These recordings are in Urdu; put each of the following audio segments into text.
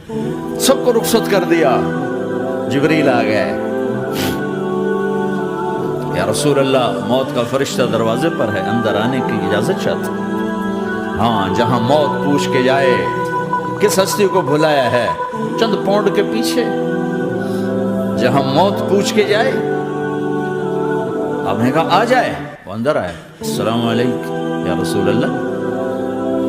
سب کو رخصت کر دیا. جبریل آ گئے. یا رسول اللہ موت کا فرشتہ دروازے پر ہے, اندر آنے کی اجازت چاہتا. ہاں, جہاں موت پوچھ کے جائے کس ہستی کو بھلایا ہے, چند پونڈ کے پیچھے جہاں موت پوچھ کے جائے. آپ نے کہا آ جائے, وہ اندر آئے. السلام علیکم یا رسول اللہ,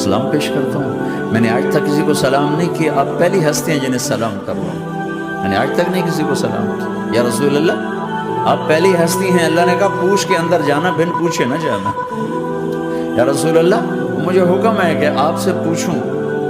سلام پیش کرتا ہوں. میں نے آج تک کسی کو سلام نہیں کیا, آپ پہلی ہستی ہیں جنہیں سلام کر رہا ہوں. میں نے آج تک نہیں کسی کو سلام کیا. یا رسول اللہ آپ پہلی ہستی ہیں. اللہ نے کہا پوچھ کے اندر جانا, بن پوچھے نہ جانا. یا رسول اللہ مجھے حکم ہے کہ آپ سے پوچھوں,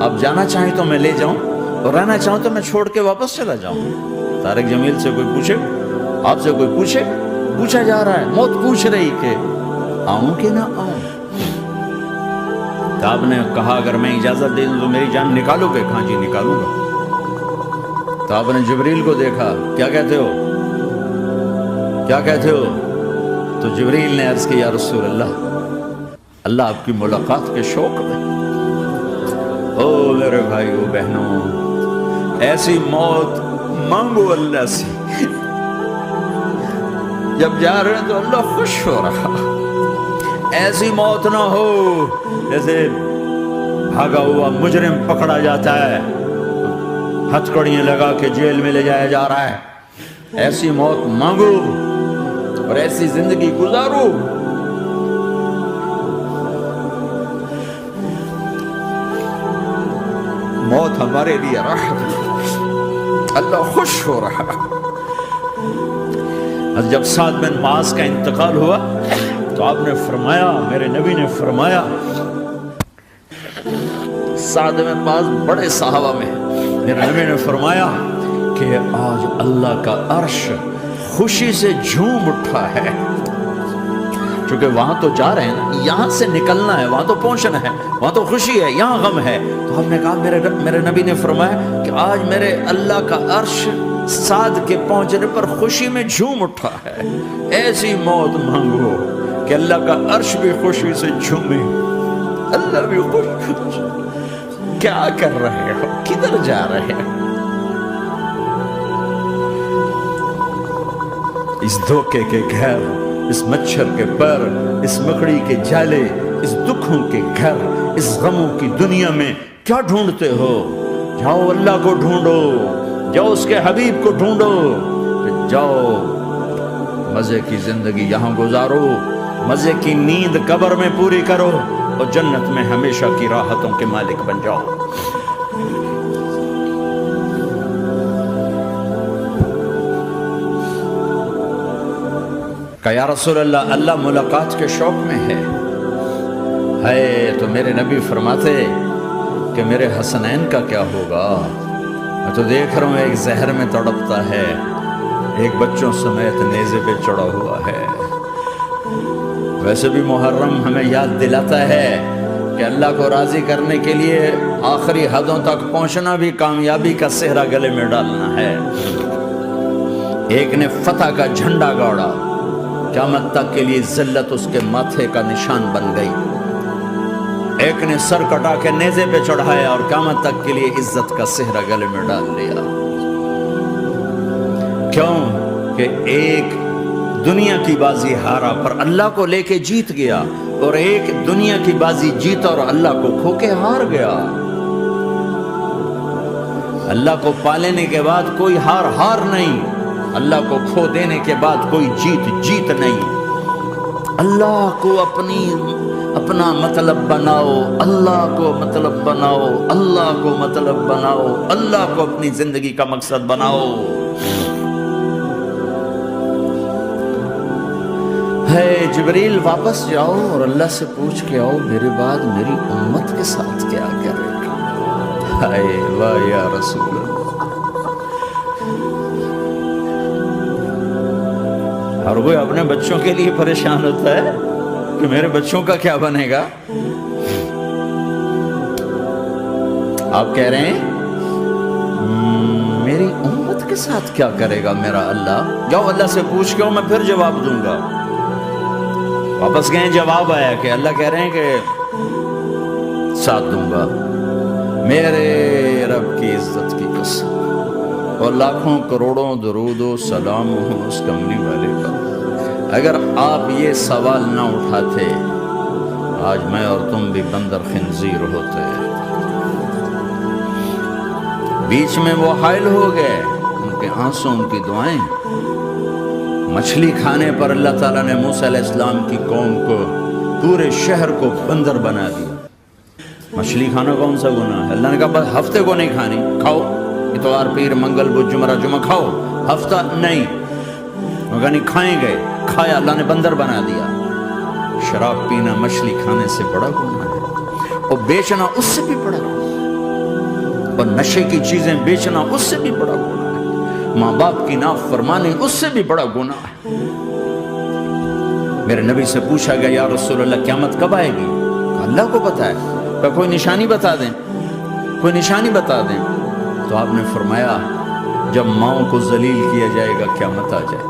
آپ جانا چاہیں تو میں لے جاؤں, اور رہنا چاہوں تو میں چھوڑ کے واپس چلا جاؤں. طارق جمیل سے کوئی پوچھے, آپ سے کوئی پوچھے, پوچھا جا رہا ہے, موت پوچھ رہی کہ آؤں کہ نہ آؤں. تو آپ نے کہا اگر میں اجازت دے دوں تو میری جان نکالو گے؟ کہاں جی نکالوں گا. تو آپ نے جبریل کو دیکھا, کیا کہتے ہو, کیا کہتے ہو؟ تو جبریل نے عرض کی یا رسول اللہ, اللہ آپ کی ملاقات کے شوق میں. او میرے بھائیو بہنوں, ایسی موت مانگو اللہ سے. جب جا رہے ہیں تو اللہ خوش ہو رہا. ایسی موت نہ ہو جیسے بھاگا ہوا مجرم پکڑا جاتا ہے, ہتھکڑیاں لگا کے جیل میں لے جایا جا رہا ہے. ایسی موت مانگو اور ایسی زندگی گزارو. موت ہمارے لیے راحت ہے, اللہ خوش ہو رہا. جب سعد بن معاذ کا انتقال ہوا تو آپ نے فرمایا, میرے نبی نے فرمایا, سعد بن معاذ بڑے صحابہ میں, میرے نبی نے فرمایا کہ آج اللہ کا عرش خوشی سے جھوم اٹھا ہے. چونکہ وہاں تو جا رہے ہیں نا, یہاں سے نکلنا ہے, وہاں تو پہنچنا ہے, وہاں تو خوشی ہے, یہاں غم ہے. تو ہم نے کہا, میرے نبی نے فرمایا کہ آج میرے اللہ کا عرش سعد کے پہنچنے پر خوشی میں جھوم اٹھا ہے. ایسی موت مانگو کہ اللہ کا عرش بھی خوشی سے جھومے, اللہ بھی خوش. کیا کر رہے ہو, کدھر جا رہے ہو؟ اس دھوکے کے گھر, اس مچھر کے پر, اس مکڑی کے جالے, اس دکھوں کے گھر, اس غموں کی دنیا میں کیا ڈھونڈتے ہو؟ جاؤ اللہ کو ڈھونڈو, جاؤ اس کے حبیب کو ڈھونڈو, جاؤ مزے کی زندگی یہاں گزارو, مزے کی نیند قبر میں پوری کرو, اور جنت میں ہمیشہ کی راحتوں کے مالک بن جاؤ. کہ یا رسول اللہ, اللہ ملاقات کے شوق میں ہے. تو میرے نبی فرماتے کہ میرے حسنین کا کیا ہوگا؟ میں تو دیکھ رہا ہوں ایک زہر میں تڑپتا ہے, ایک بچوں سمیت نیزے پہ چڑھا ہوا ہے. ویسے بھی محرم ہمیں یاد دلاتا ہے کہ اللہ کو راضی کرنے کے لیے آخری حدوں تک پہنچنا بھی کامیابی کا صحرا گلے میں ڈالنا ہے. ایک نے فتح کا جھنڈا گاڑا, قیامت تک کے لیے ذلت اس کے ماتھے کا نشان بن گئی. ایک نے سر کٹا کے نیزے پہ چڑھایا اور قیامت تک کے لیے عزت کا صحرا گلے میں ڈال لیا. کیوں کہ ایک دنیا کی بازی ہارا پر اللہ کو لے کے جیت گیا, اور ایک دنیا کی بازی جیتا اور اللہ کو کھو کے ہار گیا. اللہ کو پا لینے کے بعد کوئی ہار نہیں, اللہ کو کھو دینے کے بعد کوئی جیت نہیں. اللہ کو اپنا مطلب بناؤ, اللہ کو مطلب بناؤ, اللہ کو مطلب بناؤ, اللہ کو اپنی زندگی کا مقصد بناؤ. جبریل واپس جاؤ اور اللہ سے پوچھ کے آؤ میرے بعد میری امت کے ساتھ کیا کرے گا. واہ یا رسول اللہ. اور وہ اپنے بچوں کے لیے پریشان ہوتا ہے کہ میرے بچوں کا کیا بنے گا. آپ کہہ رہے ہیں میری امت کے ساتھ کیا کرے گا میرا اللہ. جاؤ اللہ سے پوچھ کے میں پھر جواب دوں گا. واپس گئے, جواب آیا کہ اللہ کہہ رہے ہیں کہ ساتھ دوں گا. میرے رب کی عزت کی اور لاکھوں کروڑوں درود و سلام ہو اس کملی والے پر۔ اگر آپ یہ سوال نہ اٹھاتے آج میں اور تم بھی بندر خنزیر ہوتے۔ بیچ میں وہ حائل ہو گئے، ان کے آنسوں ان کی دعائیں۔ مچھلی کھانے پر اللہ تعالیٰ نے موسیٰ علیہ السلام کی قوم کو، پورے شہر کو بندر بنا دیا۔ مچھلی کھانا کون سا گناہ ہے؟ اللہ نے کہا بس ہفتے کو نہیں کھانی، کھاؤ اتوار پیر منگل بدھ جمعہ جمعہ کھاؤ، ہفتہ نہیں۔ مگر نہیں کھائیں گے، کھایا، اللہ نے بندر بنا دیا۔ شراب پینا مچھلی کھانے سے بڑا گناہ ہے، اور بیچنا اس سے بھی بڑا گناہ ہے، اور نشے کی چیزیں بیچنا اس سے بھی بڑا گناہ ہے، ماں باپ کی نافرمانی اس سے بھی بڑا گناہ ہے۔ میرے نبی سے پوچھا گیا یا رسول اللہ قیامت کب آئے گی؟ اللہ کو پتہ ہے، کہ کوئی نشانی بتا دیں، کوئی نشانی بتا دیں۔ تو آپ نے فرمایا جب ماؤں کو ذلیل کیا جائے گا قیامت آ جائے گی۔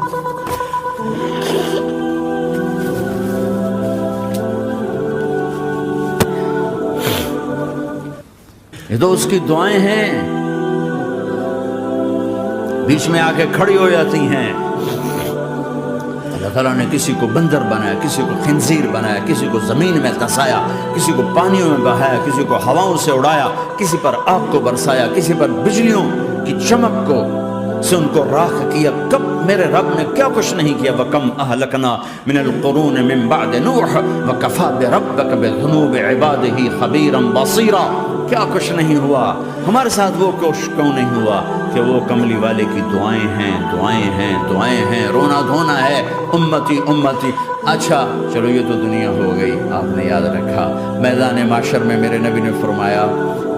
یہ تو اس کی دعائیں ہیں، بیچ میں آ کے کھڑی ہو جاتی ہیں۔ اللہ تعالیٰ نے کسی کو بندر بنایا، کسی کو خنزیر بنایا، کسی کو زمین میں دھسایا، کسی کو پانیوں میں بہایا، کسی کو ہواؤں سے اڑایا، کسی پر آگ کو برسایا، کسی پر بجلیوں کی چمک کو سے ان کو راکھ کیا۔ کب میرے رب نے کیا کچھ نہیں کیا۔ وَكَمْ أَهْلَكْنَا مِنَ الْقُرُونِ مِنْ بَعْدِ نُوحٍ وَكَفَى بِرَبِّكَ بِذُنُوبِ عِبَادِهِ خَبِيرًا بَصِيرًا۔ کیا کچھ نہیں ہوا، ہمارے ساتھ وہ کچھ کیوں نہیں ہوا کہ وہ کملی والے کی دعائیں ہیں، دعائیں ہیں، دعائیں ہیں، رونا دھونا ہے، امتی امتی۔ اچھا چلو یہ تو دنیا ہو گئی، آپ نے یاد رکھا میدان معاشر میں میرے نبی نے فرمایا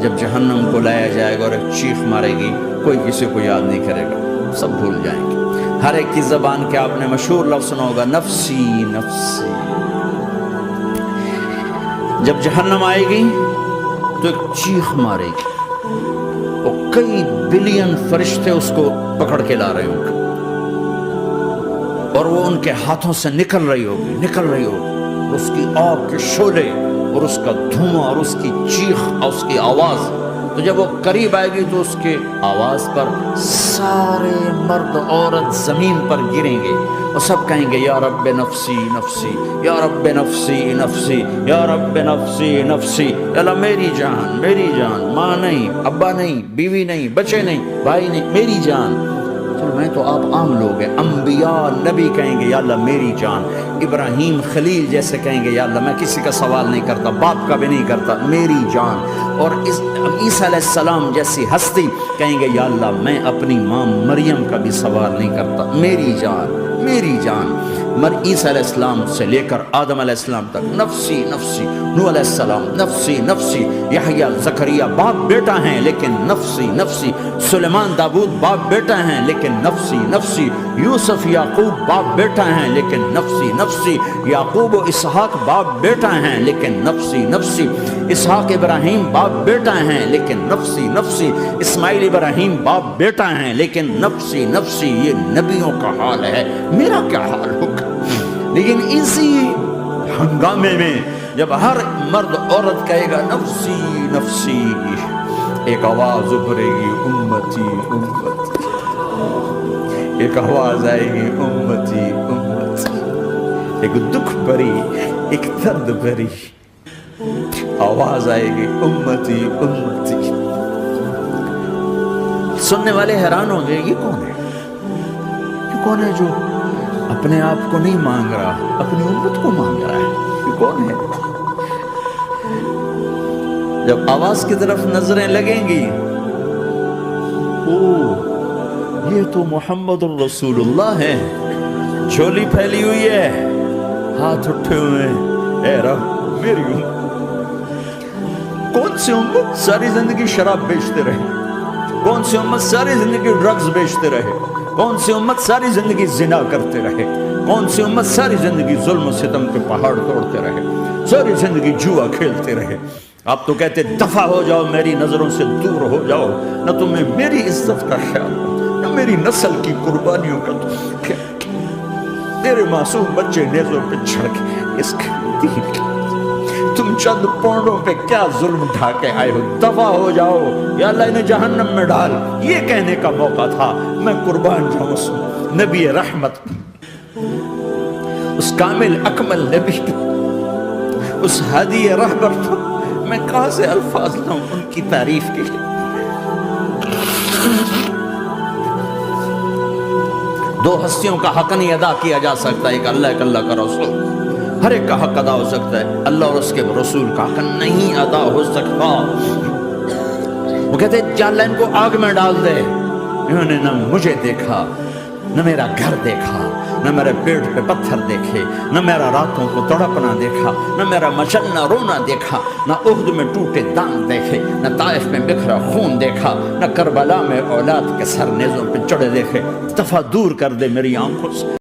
جب جہنم کو لایا جائے گا اور ایک چیخ مارے گی، کوئی کسی کو یاد نہیں کرے گا، سب بھول جائیں گے۔ ہر ایک کی زبان کے آپ نے مشہور لفظ سنا ہوگا نفسی نفسی۔ جب جہنم آئے گی تو ایک چیخ مارے گی، اور کئی بلین فرشتے اس کو پکڑ کے لا رہے ہوں گے، اور وہ ان کے ہاتھوں سے نکل رہی ہوگی، اور اس کی آگ کے شعلے اور اس کا دھواں اور اس کی چیخ اور اس کی آواز۔ تو جب وہ قریب آئے گی تو اس کے آواز پر سارے مرد عورت زمین پر گریں گے اور سب کہیں گے یا رب نفسی نفسی، یا رب نفسی نفسی، یا رب نفسی نفسی۔ اللہ میری جان، ماں نہیں، ابا نہیں، بیوی نہیں، بچے نہیں، بھائی نہیں، میری جان۔ چلو میں تو آپ عام لوگ ہیں، انبیاء نبی کہیں گے یا اللہ میری جان، ابراہیم خلیل جیسے کہیں گے یا اللہ میں کسی کا سوال نہیں کرتا، باپ کا بھی نہیں کرتا، میری جان۔ اور عیسیٰ علیہ السلام جیسی ہستی کہیں گے یا اللہ میں اپنی ماں مریم کا بھی سوال نہیں کرتا، میری جان میری جان۔ عیسیٰ علیہ السلام سے لے کر آدم علیہ السلام تک نفسی نفسی، نوح علیہ السلام نفسی نفسی، یحییٰ زکریا باپ بیٹا ہیں لیکن نفسی نفسی، سلیمان داؤد باپ بیٹا ہیں لیکن نفسی نفسی، یوسف یعقوب باپ بیٹا ہیں لیکن نفسی نفسی، یعقوب و اسحاق باپ بیٹا ہیں لیکن نفسی نفسی، اسحاق ابراہیم باپ بیٹا ہیں لیکن نفسی نفسی، اسماعیل ابراہیم باپ بیٹا ہیں لیکن نفسی نفسی۔ یہ نبیوں کا حال ہے، میرا کیا حال ہوگا؟ لیکن اسی ہنگامے میں جب ہر مرد عورت کہے گا نفسی نفسی، ایک آواز ابھرے گی امتی امتی، ایک آواز آئے گی امتی امتی، ایک دکھ بھری، ایک درد بھری آواز آئے گی امتی امتی۔ سننے والے حیران ہوں گے یہ کون ہے، یہ کون ہے جو اپنے آپ کو نہیں مانگ رہا، اپنی امت کو مانگ رہا ہے، یہ کون ہے؟ جب آواز کی طرف نظریں لگیں گی، یہ تو محمد الرسول اللہ ہے، جھولی پھیلی ہوئی ہے، ہاتھ اٹھے ہوئے ہیں، اے رب میری امت۔ کون سی امت ساری زندگی شراب بیچتے رہے، کون سی امت ساری زندگی ڈرگز بیچتے رہے، کون سی امت ساری زندگی زنا کرتے رہے، کون سی امت ساری زندگی ظلم و ستم کے پہاڑ توڑتے رہے، ساری زندگی جوا کھیلتے رہے۔ آپ تو کہتے دفع ہو جاؤ، میری نظروں سے دور ہو جاؤ، نہ تمہیں میری عزت کا خیال ہو، نہ میری نسل کی قربانیوں کا تم خیال، میرے معصوم بچے نیزوں پہ چڑھ کے اس کے دین تم چند پونڈوں پہ کیا ظلم ڈھا کے آئے ہو، دفع ہو جاؤ یا اللہ انہیں جہنم میں ڈال. یہ کہنے کا موقع تھا. میں قربان جاؤں اس نبی رحمت، اس کامل اکمل نبی، اس ہادی رہبر پر میں کہاں سے الفاظ لاؤں ان کی تعریف کے لیے. دو ہستیوں کا حق نہیں ادا کیا جا سکتا، ایک اللہ، ایک اللہ کا رسول. ہر ایک کا حق ادا ہو سکتا ہے، اللہ اور اس کے رسول کا حق نہیں ادا ہو سکتا. وہ کہتے ہیں یا اللہ ان کو آگ میں ڈال دے. انہوں نے نہ مجھے دیکھا، نہ میرا گھر دیکھا، نہ میرے پیٹ پہ پتھر دیکھے، نہ میرا راتوں کو تڑپنا دیکھا، نہ میرا مچلنا رونا دیکھا، نہ احد میں ٹوٹے دانت دیکھے، نہ طائف میں بکھرا خون دیکھا، نہ کربلا میں اولاد کے سر نیزوں پہ چڑھے دیکھے. دفعہ دور کر دے میری آنکھوں سے.